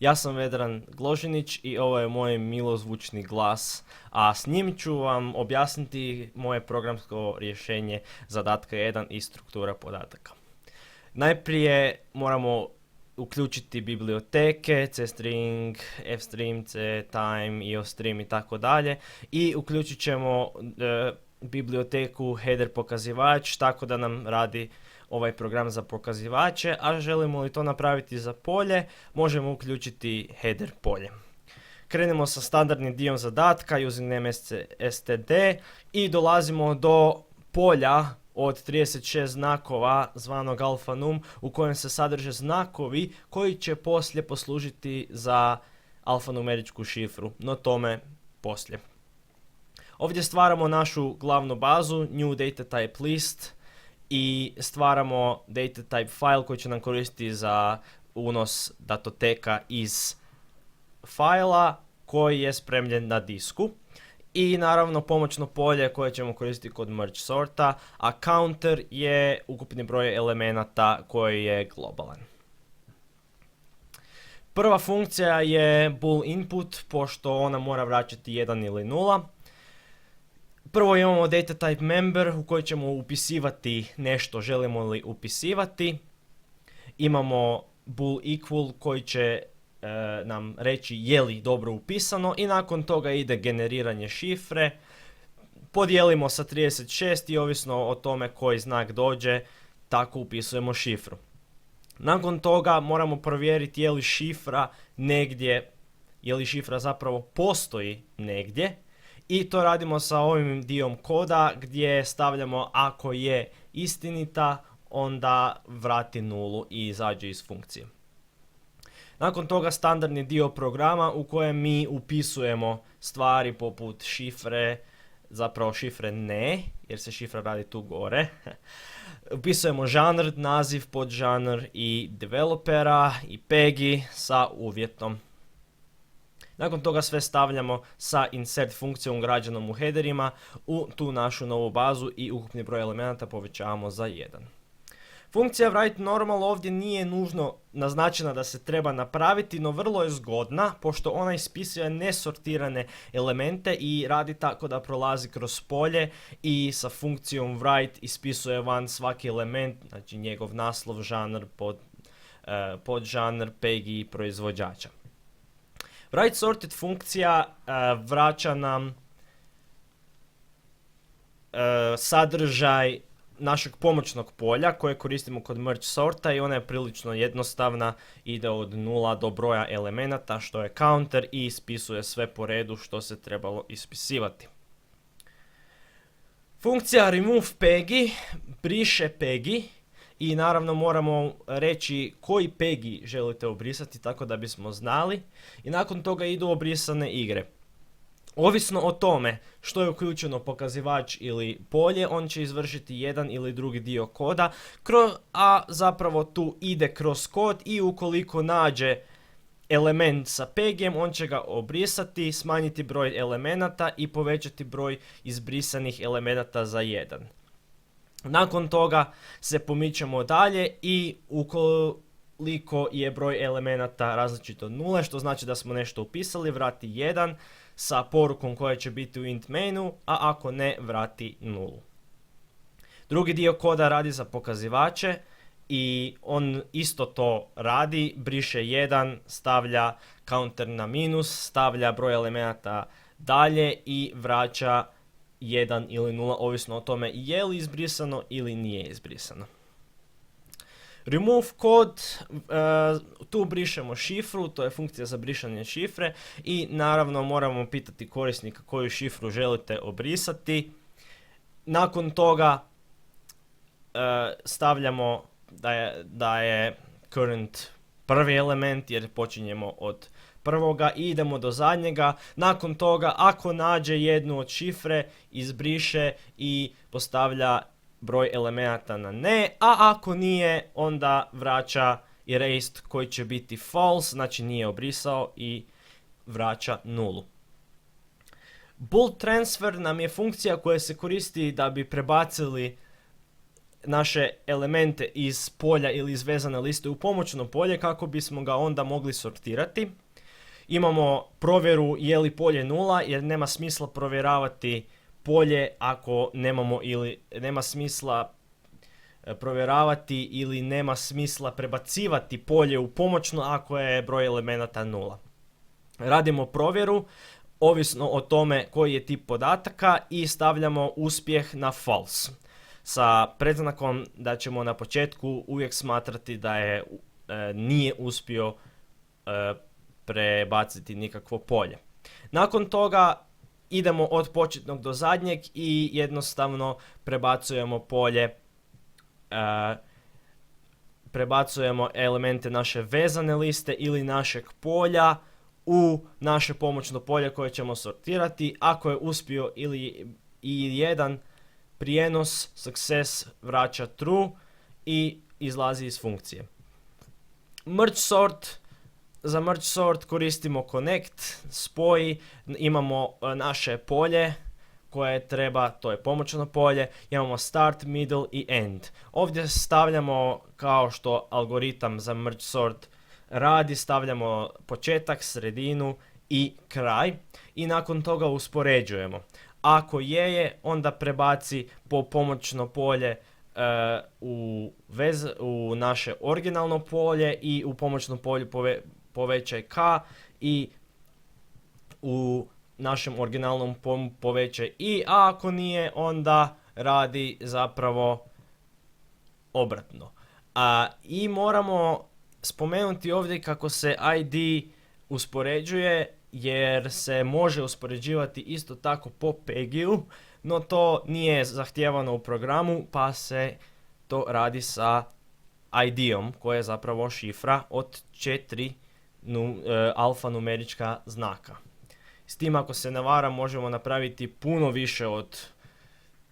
Ja sam Vedran Gložinić i ovo je moj milozvučni glas, a s njim ću vam objasniti moje programsko rješenje zadatka 1 i struktura podataka. Najprije moramo uključiti biblioteke, cstring, fstream, ctime, iostream i tako dalje i uključit ćemo biblioteku header pokazivač tako da nam radi ovaj program za pokazivače, a želimo li to napraviti za polje, možemo uključiti header polje. Krenemo sa standardnim diom zadatka username std i dolazimo do polja od 36 znakova zvanog alfanum u kojem se sadrže znakovi koji će poslije poslužiti za alfanumeričku šifru, no tome poslije. Ovdje stvaramo našu glavnu bazu new data type list i stvaramo data type file koji će nam koristiti za unos datoteka iz fajla koji je spremljen na disku. I naravno pomoćno polje koje ćemo koristiti kod merge sorta, a counter je ukupni broj elemenata koji je globalan. Prva funkcija je bool input, pošto ona mora vraćati 1 ili 0. Prvo imamo data type member u koji ćemo upisivati nešto želimo li upisivati. Imamo bool equal koji će nam reći je li dobro upisano i nakon toga ide generiranje šifre. Podijelimo sa 36 i ovisno o tome koji znak dođe, tako upisujemo šifru. Nakon toga moramo provjeriti je li šifra negdje, je li šifra zapravo postoji negdje. I to radimo sa ovim diom koda gdje stavljamo ako je istinita, onda vrati nulu i izađe iz funkcije. Nakon toga standardni dio programa u kojem mi upisujemo stvari poput šifre, zapravo šifre ne, jer se šifra radi tu gore. Upisujemo žanr, naziv, podžanr i developera i PEGI sa uvjetom. Nakon toga sve stavljamo sa insert funkcijom ugrađenom u headerima u tu našu novu bazu i ukupni broj elemenata povećavamo za 1. Funkcija write normal ovdje nije nužno naznačena da se treba napraviti, no vrlo je zgodna pošto ona ispisuje nesortirane elemente i radi tako da prolazi kroz polje i sa funkcijom write ispisuje van svaki element, znači njegov naslov, žanr, podžanr, PEGI i proizvođača. Write sorted funkcija vraća nam sadržaj našeg pomoćnog polja koje koristimo kod merge sorta i ona je prilično jednostavna, ide od 0 do broja elemenata što je counter i ispisuje sve po redu što se trebalo ispisivati. Funkcija remove PEGI briše PEGI i naravno moramo reći koji PEGI želite obrisati tako da bismo znali i nakon toga idu obrisane igre. Ovisno o tome što je uključeno pokazivač ili polje, on će izvršiti jedan ili drugi dio koda, a zapravo tu ide kroz kod i ukoliko nađe element sa PEGI-em, on će ga obrisati, smanjiti broj elemenata i povećati broj izbrisanih elemenata za 1. Nakon toga se pomičemo dalje i ukoliko je broj elemenata različit od 0, što znači da smo nešto upisali, vrati 1 sa porukom koja će biti u int mainu, a ako ne, vrati 0. Drugi dio koda radi za pokazivače i on isto to radi, briše 1, stavlja counter na minus, stavlja broj elemenata dalje i vraća 1 ili 0, ovisno o tome je li izbrisano ili nije izbrisano. Remove kod, tu brišemo šifru, to je funkcija za brisanje šifre i naravno moramo pitati korisnika koju šifru želite obrisati. Nakon toga stavljamo da je current prvi element jer počinjemo od prvoga i idemo do zadnjega. Nakon toga ako nađe jednu od šifre izbriše i postavlja broj elemenata na ne, a ako nije onda vraća erased koji će biti false, znači nije obrisao i vraća nulu. Bool transfer nam je funkcija koja se koristi da bi prebacili naše elemente iz polja ili iz vezane liste u pomoćno polje kako bismo ga onda mogli sortirati. Imamo provjeru je li polje nula, jer nema smisla provjeravati polje ako nemamo ili nema smisla provjeravati ili nema smisla prebacivati polje u pomoćno ako je broj elemenata nula. Radimo provjeru ovisno o tome koji je tip podataka i stavljamo uspjeh na false sa predznakom da ćemo na početku uvijek smatrati da je nije uspio prebaciti nikakvo polje. Nakon toga idemo od početnog do zadnjeg i jednostavno prebacujemo polje, prebacujemo elemente naše vezane liste ili našeg polja u naše pomoćno polje koje ćemo sortirati. Ako je uspio ili i jedan prijenos, success vraća true i izlazi iz funkcije. Merge sort. Za merge sort koristimo connect, spoji, imamo naše polje koje treba, to je pomoćno polje, imamo start, middle i end. Ovdje stavljamo, kao što algoritam za merge sort radi, stavljamo početak, sredinu i kraj i nakon toga uspoređujemo. Ako je, onda prebaci po pomoćno polje u naše originalno polje i u pomoćnom polju povećaj k i u našem originalnom povećaj i, a ako nije, onda radi zapravo obratno. I moramo spomenuti ovdje kako se ID uspoređuje, jer se može uspoređivati isto tako po PEGI-u, no to nije zahtijevano u programu, pa se to radi sa ID-om, koja je zapravo šifra od 4 alfanumerička znaka. S tim, ako se ne varam, možemo napraviti puno više od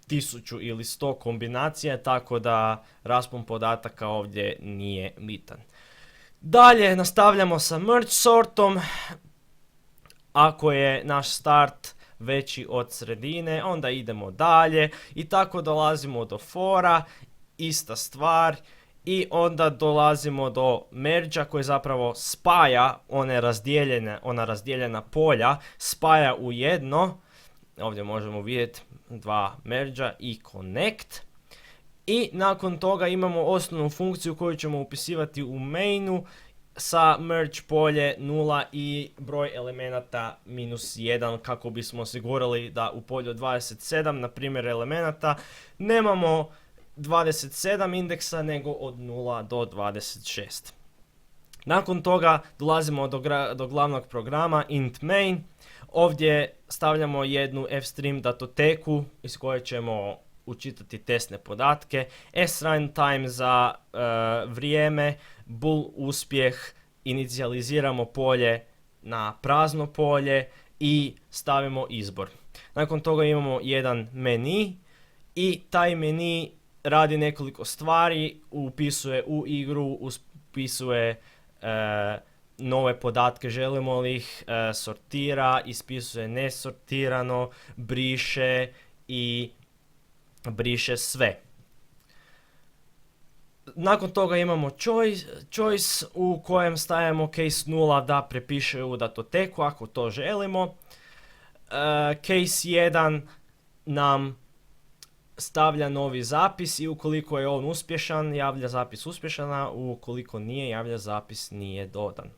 1000 ili 100 kombinacija, tako da raspon podataka ovdje nije bitan. Dalje nastavljamo sa merge sortom. Ako je naš start veći od sredine, onda idemo dalje i tako dolazimo do fora, ista stvar, i onda dolazimo do merge-a koji zapravo spaja ona razdijeljena polja, spaja u jedno. Ovdje možemo vidjeti dva merge-a i connect. I nakon toga imamo osnovnu funkciju koju ćemo upisivati u mainu sa merge polje 0 i broj elemenata -1 kako bismo osigurali da u polju 27, na primjer, elemenata nemamo 27 indeksa nego od 0 do 26. Nakon toga dolazimo do glavnog programa int main. Ovdje stavljamo jednu fstream datoteku iz koje ćemo učitati testne podatke, sRuntime za vrijeme, bool uspjeh, inicijaliziramo polje na prazno polje i stavimo izbor. Nakon toga imamo jedan meni i taj meni radi nekoliko stvari, upisuje u igru, upisuje nove podatke, želimo li ih, sortira, ispisuje nesortirano, briše i briše sve. Nakon toga imamo choice u kojem stavimo case 0 da prepiše u datoteku ako to želimo. Case 1 nam stavlja novi zapis i ukoliko je on uspješan, javlja zapis uspješan, a ukoliko nije, javlja zapis nije dodan.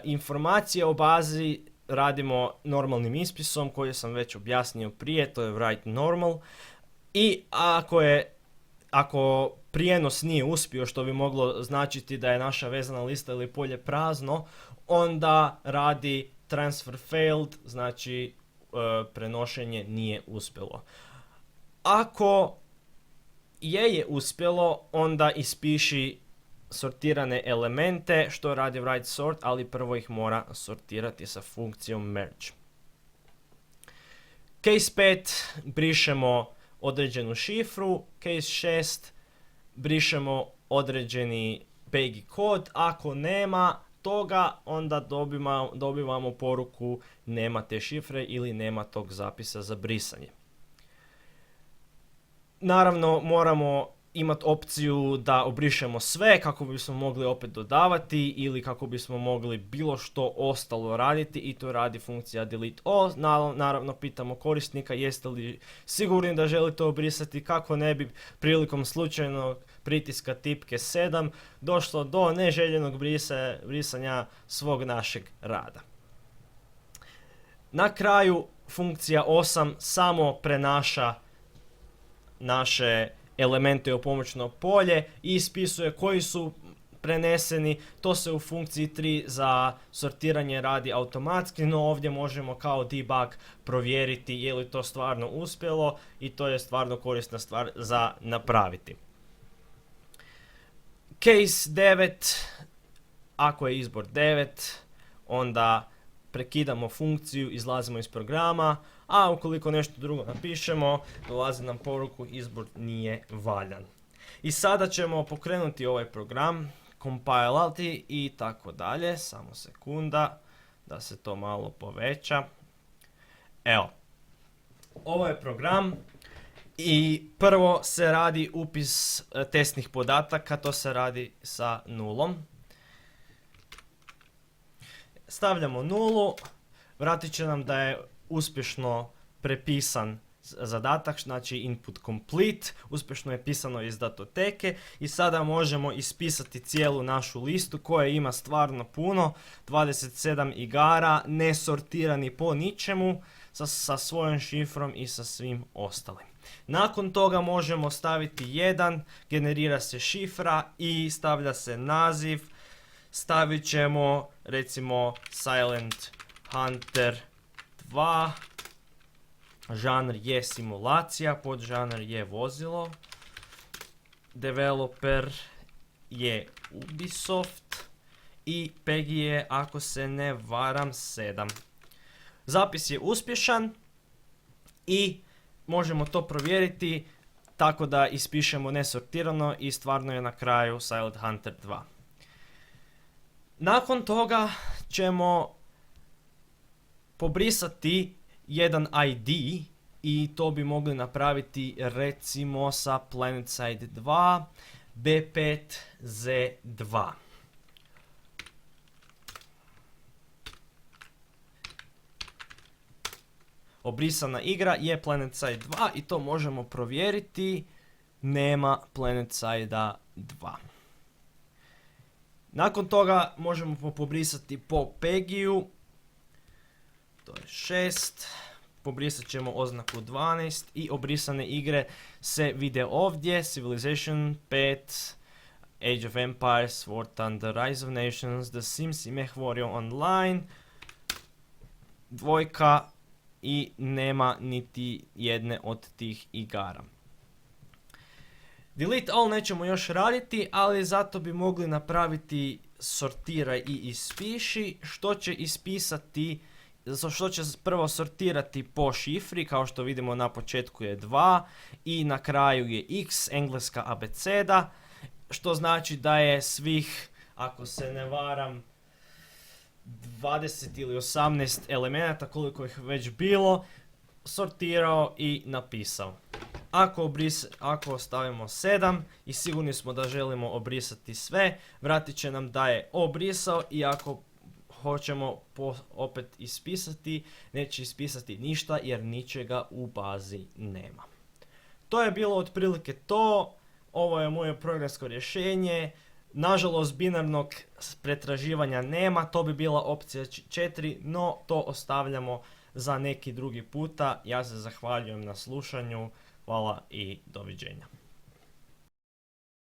Informacije o bazi radimo normalnim ispisom koji sam već objasnio prije, to je write normal. I ako prijenos nije uspio, što bi moglo značiti da je naša vezana lista ili polje prazno, onda radi transfer failed, znači prenošenje nije uspjelo. Ako je uspjelo, onda ispiši sortirane elemente, što radi write sort, ali prvo ih mora sortirati sa funkcijom merge. Case 5 brišemo određenu šifru, case 6 brišemo određeni PEGI kod, ako nema toga, onda dobivamo poruku nema te šifre ili nema tog zapisa za brisanje. Naravno moramo imati opciju da obrišemo sve kako bismo mogli opet dodavati ili kako bismo mogli bilo što ostalo raditi i to radi funkcija delete all. Naravno pitamo korisnika jeste li sigurni da želite obrisati kako ne bi prilikom slučajnog pritiska tipke 7 došlo do neželjenog brisanja svog našeg rada. Na kraju funkcija 8 samo prenaša naše elemente u pomoćno polje i ispisuje koji su preneseni. To se u funkciji 3 za sortiranje radi automatski, no ovdje možemo kao debug provjeriti je li to stvarno uspjelo i to je stvarno korisna stvar za napraviti. Case 9, ako je izbor 9, onda prekidamo funkciju, izlazimo iz programa, a ukoliko nešto drugo napišemo, dolazi nam poruku izbor nije valjan. I sada ćemo pokrenuti ovaj program, compilati i tako dalje, samo sekunda da se to malo poveća. Evo, ovo je program i prvo se radi upis testnih podataka, to se radi sa nulom. Stavljamo nulu, vratit će nam da je uspješno prepisan zadatak, znači input complete, uspješno je pisano iz datoteke i sada možemo ispisati cijelu našu listu koja ima stvarno puno, 27 igara, ne sortirani po ničemu, sa svojom šifrom i sa svim ostalim. Nakon toga možemo staviti 1, generira se šifra i stavlja se naziv. Stavit ćemo recimo Silent Hunter 2, žanr je simulacija, podžanr je vozilo, developer je Ubisoft i PEGI je, ako se ne varam, 7. Zapis je uspješan i možemo to provjeriti tako da ispišemo nesortirano i stvarno je na kraju Silent Hunter 2. Nakon toga ćemo pobrisati jedan ID i to bi mogli napraviti recimo sa PlanetSide 2 B5Z2. Obrisana igra je PlanetSide 2 i to možemo provjeriti, nema PlanetSide 2. Nakon toga možemo pobrisati po PEGI-u, to je 6, pobrisat ćemo oznaku 12 i obrisane igre se vide ovdje, Civilization 5, Age of Empires, War Thunder, Rise of Nations, The Sims i MechWarrior Online, 2 i nema niti jedne od tih igara. Delete all nećemo još raditi, ali zato bi mogli napraviti sortiraj i ispiši, što će ispisati, što će prvo sortirati po šifri, kao što vidimo na početku je 2 i na kraju je x, engleska abeceda, što znači da je svih, ako se ne varam, 20 ili 18 elemenata, koliko ih već bilo, sortirao i napisao. Ako ostavimo 7 i sigurni smo da želimo obrisati sve, vratit će nam da je obrisao i ako hoćemo opet ispisati, neće ispisati ništa jer ničega u bazi nema. To je bilo otprilike to. Ovo je moje programsko rješenje. Nažalost, binarnog pretraživanja nema, to bi bila opcija 4, no to ostavljamo za neki drugi puta. Ja se zahvaljujem na slušanju, hvala i doviđenja.